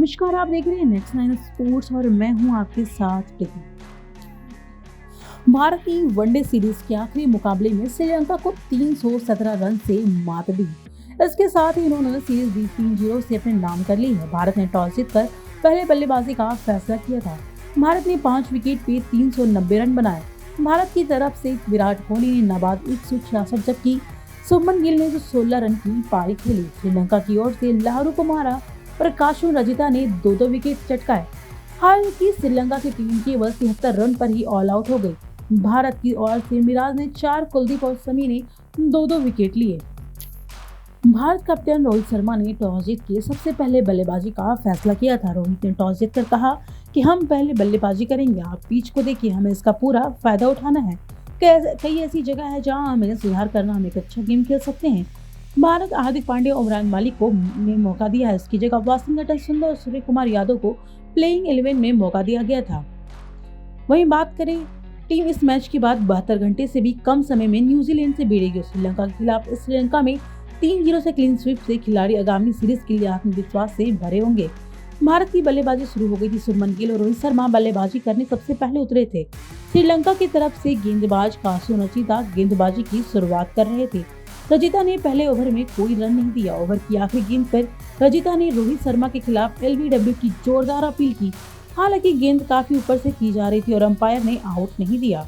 नमस्कार, आप देख रहे हैं नेक्स्ट नाइन स्पोर्ट्स और मैं हूं आपके साथ प्रीति। भारत की वनडे सीरीज के आखिरी मुकाबले में श्रीलंका को 317 रन से मात दी। इसके साथ ही इन्होंने सीरीज भी 3-0 से अपने नाम कर ली है। भारत ने टॉस जीतकर पहले बल्लेबाजी का फैसला किया था। भारत ने 5 विकेट पे 390 रन बनाए। भारत की तरफ से विराट कोहली ने नाबाद 166 जबकि शुभमन गिल ने 16 रन की पारी खेली। श्रीलंका की ओर से लाहरू कुमारा और काशु रजिता ने 2-2 विकेट चटकाए। हालांकि श्रीलंका की टीम केवल 73 रन पर ही ऑल आउट हो गई। भारत की ओर से मिराज ने 4, कुलदीप और समी ने 2-2 विकेट लिए। भारत कैप्टन रोहित शर्मा ने टॉस जीत के सबसे पहले बल्लेबाजी का फैसला किया था। रोहित ने टॉस जीतकर कहा कि हम पहले बल्लेबाजी करेंगे, आप पिच को देखिए, हमें इसका पूरा फायदा उठाना है। कई ऐसी जगह है जहां हमें सुधार करना, हम एक अच्छा गेम खेल सकते हैं। भारत हार्दिक पांड्या और उमरान मालिक को ने मौका दिया है। इसकी जगह वाशिंगटन सुंदर और सूर्य कुमार यादव को प्लेइंग 11 में मौका दिया गया था। वहीं बात करें टीम इस मैच के बाद 72 घंटे से भी कम समय में न्यूजीलैंड से भिड़ेगी। श्रीलंका के खिलाफ श्रीलंका में 3-0 से क्लीन स्वीप से खिलाड़ी आगामी सीरीज के लिए आत्मविश्वास से भरे होंगे। भारत की बल्लेबाजी शुरू हो गई थी। शुभमन गिल और रोहित शर्मा बल्लेबाजी करने सबसे पहले उतरे थे। श्रीलंका की तरफ से गेंदबाज कासु रचिता गेंदबाजी की शुरुआत कर रहे थे। रजिता ने पहले ओवर में कोई रन नहीं दिया। ओवर की आखिरी गेंद पर रजिता ने रोहित शर्मा के खिलाफ एलबीडब्ल्यू की जोरदार अपील की। हालांकि गेंद काफी ऊपर से की जा रही थी और अंपायर ने आउट नहीं दिया।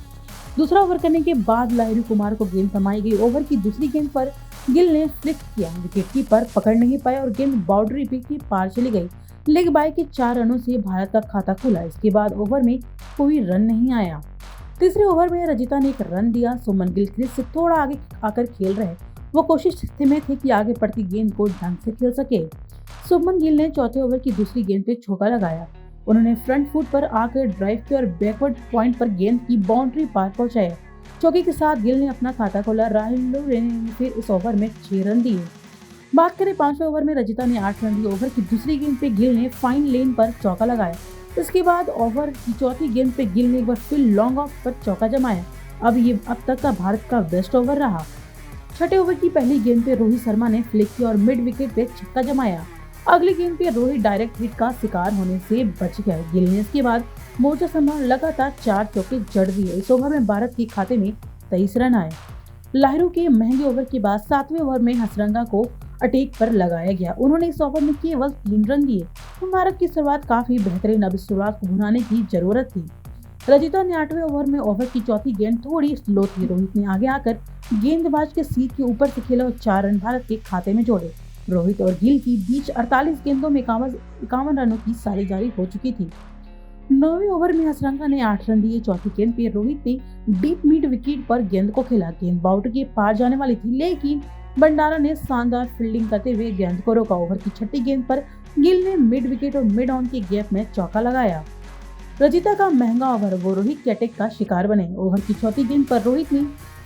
दूसरा ओवर करने के बाद लाहिरू कुमार को गेंद थमाई गई। ओवर की दूसरी गेंद पर गिल ने फ्लिक किया, विकेटकीपर पकड़ नहीं पाया और गेंद बाउंड्री के पार चली गई। लेग बाय के 4 रनों से भारत का खाता खुला। इसके बाद ओवर में कोई रन नहीं आया। तीसरे ओवर में रजिता ने 1 रन दिया। शुभमन गिल क्रीज से थोड़ा आगे आकर खेल रहे, वो कोशिश में थे कि आगे पड़ती गेंद को ढंग से खेल सके। शुभमन गिल ने चौथे ओवर की दूसरी गेंद पे चौका लगाया। उन्होंने फ्रंट फुट पर आकर ड्राइव किया और बैकवर्ड पॉइंट पर गेंद की बाउंड्री पार पहुंचाया। चौके के साथ गिल ने अपना खाता खोला। राहुल ने फिर इस ओवर में 6 रन दिए। बात करें 5वें ओवर में रजिता ने 8 रन दिए। ओवर की दूसरी गेंद पे गिल ने फाइन लेन पर चौका लगाया। इसके बाद ओवर की चौथी गेंद पे गिल ने एक बार फिर लॉन्ग ऑफ पर चौका जमाया। अब तक का भारत का बेस्ट ओवर रहा। छठे ओवर की पहली गेंद पे रोहित शर्मा ने फ्लिक किया और मिड विकेट पे छक्का जमाया। अगली गेंद पे रोहित डायरेक्ट हिट का शिकार होने से बच गए। गिल ने इसके बाद मोर्चा संभाल लगातार 4 चौके जड़ दिए। इस ओवर में भारत के खाते में 23 रन आए। लाहिरू के महंगे ओवर के बाद 7वें ओवर में हसरंगा को अटैक पर लगाया गया। उन्होंने इस ओवर में केवल 3 रन दिए। भारत की शुरुआत काफी बेहतरीन, अब इस शुरुआत को भुनाने की जरूरत थी। रजिता ने 8वें ओवर में ओवर की चौथी गेंद थोड़ी स्लो थी। रोहित ने आगे आकर गेंदबाज के सीट के ऊपर से खेला और 4 रन भारत के खाते में जोड़े। रोहित और गिल की बीच 48 गेंदों में 51 रनों की साझेदारी हो चुकी थी। 9वें ओवर में हसरंगा ने 8 रन दिए। चौथी गेंद पे रोहित ने डीप मिड विकेट पर गेंद को खेला। गेंद बाउंड्री के पार जाने वाली थी, लेकिन भंडारा ने शानदार फील्डिंग करते हुए गेंद को रोका। ओवर की छठी गेंद पर गिल ने मिड विकेट और मिड ऑन के गैप में चौका लगाया। रजिता का महंगा ओवर, वो रोहित के अटैक का शिकार बने। ओवर की चौथी गेंद पर रोहित ने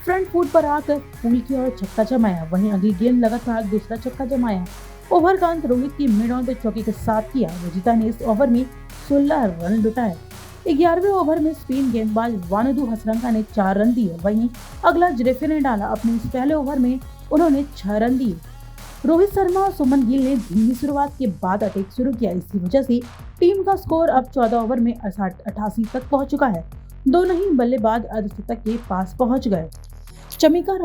फ्रंट फुट पर आकर पुल किया और छक्का जमाया। वहीं अगली गेंद लगातार दूसरा छक्का जमाया। ओवर का अंत रोहित की मिड ऑन पे चौके के साथ किया। रजिता ने इस ओवर में 16 रन लुटाए। 11वें ओवर में स्पिन गेंदबाज वानुदु हसरंगा ने 4 रन दिए। वहीं अगला जडेजा ने डाला। अपने इस पहले ओवर में उन्होंने 6 रन दिए। रोहित शर्मा और शुभमन गिल ने धीमी शुरुआत के बाद अटैक शुरू किया। इसी वजह से टीम का स्कोर अब 14 ओवर में 88 तक पहुंच चुका है। दोनों ही बल्लेबाज अर्धशतक के पास पहुंच गए। चमिका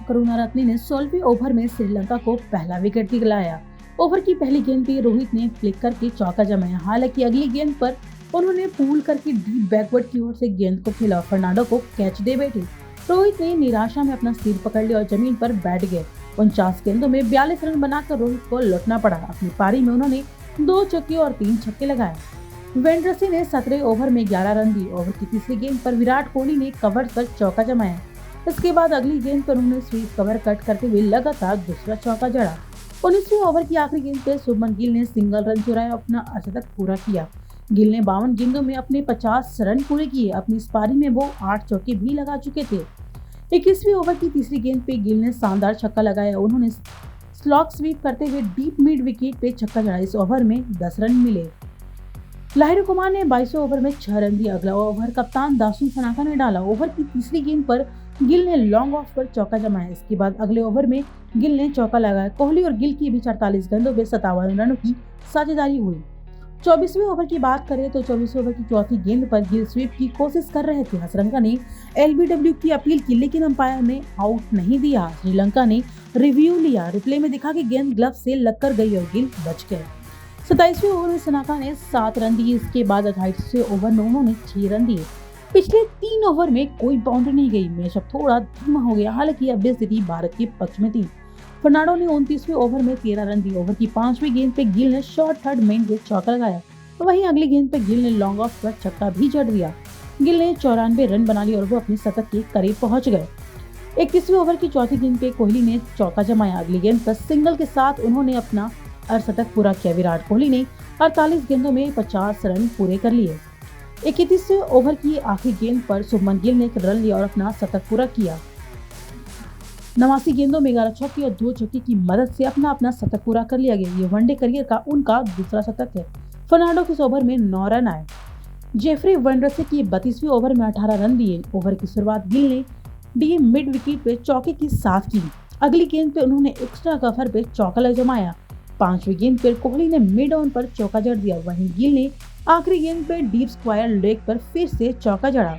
करुणारत्ने ने 16वें ओवर में श्रीलंका को पहला विकेट दिलाया। ओवर की पहली गेंद पे रोहित ने फ्लिक करके चौका जमाया। हालांकि अगली गेंद पर उन्होंने पूल करके डीप बैकवर्ड की ओर से गेंद को खेला। फर्नांडो को कैच दे बैठे। रोहित ने निराशा में अपना सिर पकड़ लिया और जमीन पर बैठ गए। 49 गेंदों में 42 रन बनाकर रोहित को लौटना पड़ा। अपनी पारी में उन्होंने 2 चौके और 3 छक्के लगाए। वेंड्रसी ने 17 ओवर में 11 रन दिए। ओवर की तीसरी गेंद पर विराट कोहली ने कवर पर चौका जमाया। इसके बाद अगली गेंद पर उन्होंने स्वीप कवर कट करते हुए लगातार दूसरा चौका जड़ा। 19वें ओवर की आखिरी गेंद पर शुभमन गिल ने सिंगल रन चुराया, अपना अर्धशतक पूरा किया। गिल ने 52 गेंदों में अपने 50 रन पूरे किए। अपनी इस पारी में वो 8 चौके भी लगा चुके थे। 21वें ओवर की तीसरी गेंद पे गिल ने शानदार छक्का लगाया। उन्होंने स्लॉग स्वीप करते हुए डीप मिड विकेट पे छक्का जड़ा। इस ओवर में 10 रन मिले। लाहिरू कुमार ने 22वें ओवर में 6 रन दिए। अगला ओवर कप्तान दासुन सनाका ने डाला। ओवर की तीसरी गेंद पर गिल ने लॉन्ग ऑफ पर चौका जमाया। इसके बाद अगले ओवर में गिल ने चौका लगाया। कोहली और गिल की बीच 48 गेंदों में 57 रनों की साझेदारी हुई। 24वें ओवर की बात करें तो 24वें ओवर की चौथी गेंद पर गिल स्वीप की कोशिश कर रहे थे। हसरंगा ने एलबीडब्ल्यू की अपील की, लेकिन अंपायर ने आउट नहीं दिया। श्रीलंका ने रिव्यू लिया, रिप्ले में दिखा कि गेंद ग्लव से लगकर गई और गिल बच गए। 27वें ओवर में सनाका ने 7 रन दिए। इसके बाद 28वें ओवर में उन्होंने 6 रन दिए। पिछले 3 ओवर में कोई बाउंड्री नहीं गई। मैच अब थोड़ा धीमा हो गया, हालांकि अब भी स्थिति भारत के पक्ष में थी। फर्नांडो ने 29वें ओवर में 13 रन दिए। ओवर की 5वीं गेंद पे गिल ने शॉर्ट थर्ड मेन पे चौका लगाया। वहीं अगली गेंद पे गिल ने लॉन्ग ऑफ पर छक्का भी जड़ दिया। गिल ने 94 रन बना लिए और वो अपने शतक के करीब पहुंच गए। 31वें ओवर की चौथी गेंद पे कोहली ने चौका जमाया। अगली गेंद पर सिंगल के साथ उन्होंने अपना अर्धशतक पूरा किया। विराट कोहली ने 48 गेंदों में 50 रन पूरे कर लिए। 31वें ओवर की आखिरी गेंद पर शुभमन गिल ने 1 रन लिया और अपना शतक पूरा किया। 89 गेंदों में 11 छक्के और 2 चौके की मदद से अपना शतक पूरा कर लिया गया। ये वनडे करियर का उनका दूसरा शतक है। फर्नांडो के इस ओवर में 9 रन आए। जेफरी वेंडरसे की 32वें ओवर में 18 रन दिए। ओवर की शुरुआत गिल ने डी मिड विकेट पे चौके के साथ की। अगली गेंद पे उन्होंने एक्स्ट्रा कवर पे चौका जमाया। 5वीं गेंद पर कोहली ने मिड ऑन पर चौका जड़ दिया। वहीं गिल ने आखिरी गेंद पर डीप स्क्वायर लेग पर फिर से चौका जड़ा।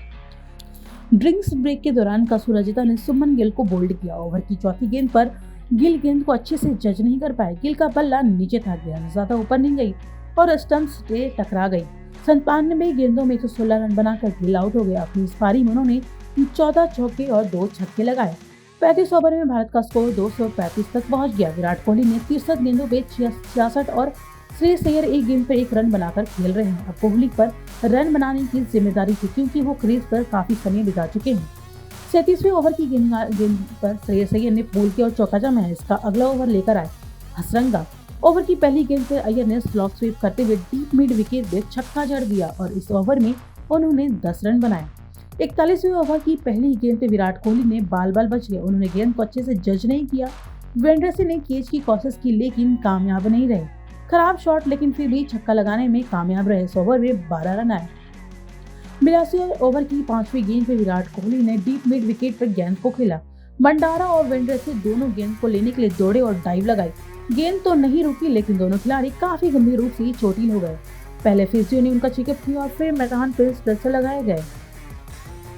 ड्रिंक्स ब्रेक के दौरान कसू रजिता ने शुभमन गिल को बोल्ड किया। ओवर की चौथी गेंद पर गिल गेंद को अच्छे से जज नहीं कर पाए। गिल का बल्ला नीचे था, गेंद ज्यादा ऊपर नहीं गई और स्टंप से टकरा गई। 97 गेंदों में 116 रन बनाकर गिल आउट हो गया। अपनी इस पारी में उन्होंने 14 चौके और 2 छक्के लगाए। 35 ओवर में भारत का स्कोर 235 तक पहुंच गया। विराट कोहली ने 63 गेंदों पे 66 और श्रेयस अय्यर 1 गेंद पर 1 रन बनाकर खेल रहे हैं। अब कोहली पर रन बनाने की जिम्मेदारी थी, क्योंकि वो क्रीज पर काफी समय बिता चुके हैं। 37वें ओवर की गेंद पर श्रेयस अय्यर ने पुल किया और चौका जमाया। इसका अगला ओवर लेकर आए हसरंगा। ओवर की पहली गेंद पर अय्यर ने स्लॉग स्वीप करते हुए डीप मिड विकेट पे छक्का जड़ दिया और इस ओवर में उन्होंने 10 रन बनाए। 41वें ओवर की पहली गेंद पे विराट कोहली ने बाल बच गए। उन्होंने गेंद को अच्छे से जज नहीं किया। वेंडरसे ने कैच की कोशिश की, लेकिन कामयाब नहीं रहे। खराब शॉट, लेकिन फिर भी छक्का लगाने में कामयाब रहे। इस ओवर में 12 रन आए। 82वें ओवर की 5वीं गेंद पे विराट कोहली ने डीप मिड विकेट पर गेंद को खेला। भंडारा और वेंडरसे दोनों गेंद को लेने के लिए दौड़े और डाइव लगाई। गेंद तो नहीं रुकी, लेकिन दोनों खिलाड़ी काफी गंभीर रूप से चोटिल हो गए। पहले फिजियो ने उनका चेकअप किया और फिर मैदान पर स्ट्रेचर लगाए गए।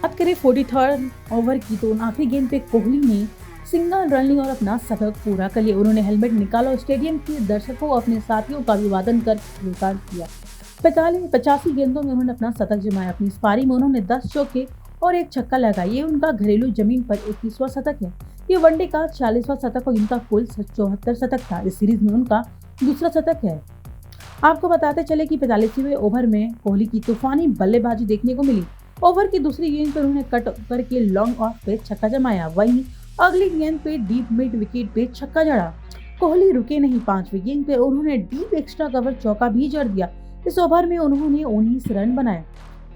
बात करें 43rd ओवर की तो आखिरी गेंद पे कोहली ने सिंगल रन लिया और अपना शतक पूरा कर लिया। उन्होंने हेलमेट निकाला और स्टेडियम के दर्शकों और अपने साथियों का अभिवादन कर स्वीकार किया। 85 गेंदों में उन्होंने अपना शतक जमाया। अपनी इस पारी में उन्होंने 10 चौके और 1 छक्का लगाया। ये उनका घरेलू जमीन पर 21वां शतक है। ये वनडे का 40वां शतक और इनका कुल 74 शतक था। इस सीरीज में उनका दूसरा शतक है। आपको बताते चले कि 45वें ओवर में कोहली की तूफानी बल्लेबाजी देखने को मिली। ओवर की दूसरी गेंद पर उन्होंने कट करके लॉन्ग ऑफ पे छक्का जमाया। वहीं अगली गेंद पे डीप मिड विकेट पे छक्का जड़ा। कोहली रुके नहीं। 5वीं गेंद पे उन्होंने डीप एक्स्ट्रा कवर चौका भी जड़ दिया। इस ओवर में उन्होंने 19 रन बनाए।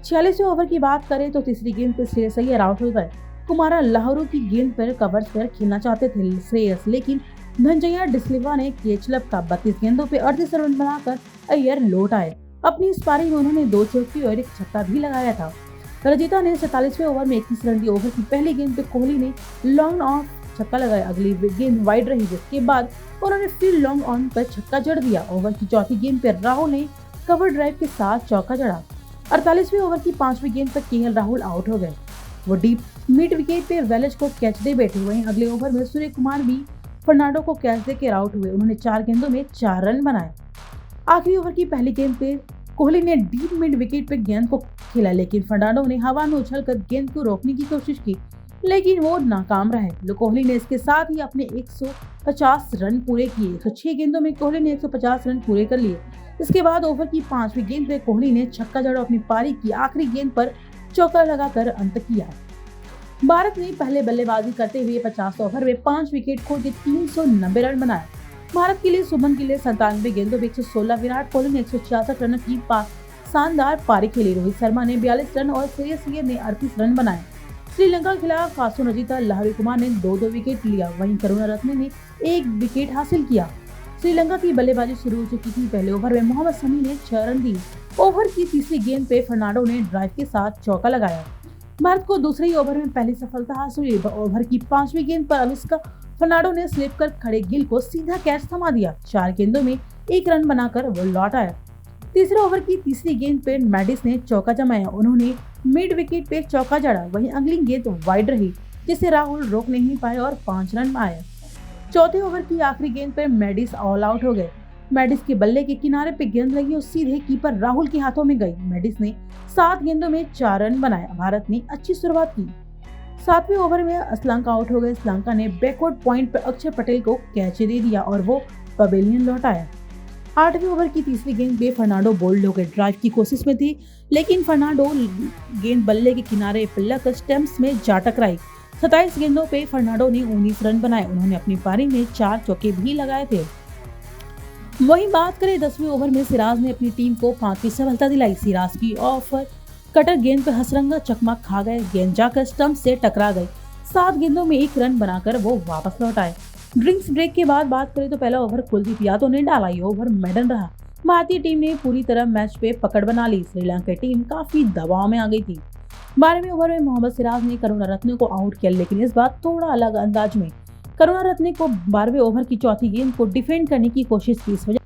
46वें ओवर की बात करें तो तीसरी गेंद पे श्रेयस अय्यर आउट हो गए। कुमारा लाहौरू की गेंद पर कवर्स पर खेलना चाहते थे श्रेयस, लेकिन धनंजय डिसिल्वा ने कैच लपका। 32 गेंदों पे 38 रन बनाकर अय्यर लौट आए। अपनी इस पारी में उन्होंने 2 चौके और 1 छक्का भी लगाया था। रजिता ने 47वें ओवर में 21 रन दिए। ओवर की पहली गेंद पे कोहली ने लॉन्ग ऑन छक्का लगाया। अगली गेंद वाइड रही, जिसके बाद उन्होंने फिर लॉन्ग ऑन पर छक्का जड़ दिया। ओवर की चौथी गेंद पे राहुल ने कवर ड्राइव के साथ चौका जड़ा। 48वें ओवर की 5वीं गेंद पर केएल राहुल आउट हो गए। वो डीप मिड विकेट पे वेलेज को कैच दे बैठे। वहीं अगले ओवर में सूर्य कुमार भी फर्नांडो को कैच देकर आउट हुए। उन्होंने 4 गेंदों में 4 रन बनाए। आखिरी ओवर की पहली गेंद पे कोहली ने डीप मिड विकेट पे गेंद को खेला, लेकिन फर्नांडो ने हवा में उछलकर गेंद को रोकने की कोशिश की, लेकिन वो नाकाम रहे। कोहली ने इसके साथ ही अपने 150 रन पूरे किए। 106 गेंदों में कोहली ने 150 रन पूरे कर लिए। इसके बाद ओवर की 5वीं गेंद पे कोहली ने छक्का जड़ा। अपनी पारी की आखिरी गेंद पर चौका लगाकर अंत किया। भारत ने पहले बल्लेबाजी करते हुए 50 ओवर में 5 विकेट खो के 390 रन बनाए। भारत के लिए शुभमन गिल ने 97 गेंदों में 116, विराट कोहली ने 166 रन की शानदार पारी खेली। रोहित शर्मा ने 42 रन और श्रेयस अय्यर ने 38 रन बनाए। श्रीलंका के खिलाफ कासु रजिता, लहरी कुमार ने 2-2 विकेट लिया। वहीं करुणारत्ने ने 1 विकेट हासिल किया। श्रीलंका की बल्लेबाजी शुरू हो चुकी थी। पहले ओवर में मोहम्मद शमी ने 6 रन दिए। ओवर की तीसरी गेंद पे फर्नांडो ने ड्राइव के साथ चौका लगाया। भारत को दूसरे ही ओवर में पहली सफलता हासिल हुई। ओवर की 5वीं गेंद पर अविष्का फर्नांडो ने स्लिप कर खड़े गिल को सीधा कैच थमा दिया। 4 गेंदों में 1 रन बनाकर वो लौट आया। तीसरे ओवर की तीसरी गेंद पे मैडिस ने चौका जमाया। उन्होंने मिड विकेट पे चौका जड़ा। वहीं अगली गेंद वाइड रही, जिसे राहुल रोक नहीं पाए और 5 रन पाए। चौथे ओवर की आखिरी गेंद पर मैडिस ऑल आउट हो गए। मैडिस के बल्ले के किनारे पे गेंद लगी और सीधे कीपर राहुल के हाथों में गई। मैडिस ने 7 गेंदों में 4 रन बनाया। भारत ने अच्छी शुरुआत की। 7वें ओवर में श्रीलंका आउट हो गए। श्रीलंका ने बैकवर्ड पॉइंट पर अक्षर पटेल को कैच दे दिया और वो पवेलियन लौटाया। 8वें ओवर की तीसरी गेंद पे फर्नांडो बोल्ड हो गए। ड्राइव की कोशिश में थी, लेकिन फर्नांडो गेंद बल्ले के किनारे पे लग स्टंप्स में जा टकराई। 27 गेंदों पे फर्नांडो ने 19 रन बनाए। उन्होंने अपनी पारी में 4 चौके भी लगाए थे। वहीं बात करें 10वें ओवर में सिराज ने अपनी टीम को 5 की सफलता दिलाई। सिराज की ऑफर कटर गेंद पे हसरंगा चकमा खा गए। गेंद जाकर स्टंप से टकरा गई। 7 गेंदों में 1 रन बनाकर वो वापस लौट आए। ड्रिंक्स ब्रेक के बाद बात करें तो पहला ओवर कुलदीप यादव ने डाला। ये ओवर मेडन रहा। भारतीय टीम ने पूरी तरह मैच पे पकड़ बना ली। श्रीलंका टीम काफी दबाव में आ गई थी। 12वें ओवर में मोहम्मद सिराज ने करुणारत्ने को आउट किया, लेकिन इस बार थोड़ा अलग अंदाज में। करुणारत्ने को 12वें ओवर की चौथी गेंद को डिफेंड करने की कोशिश की। इस वजह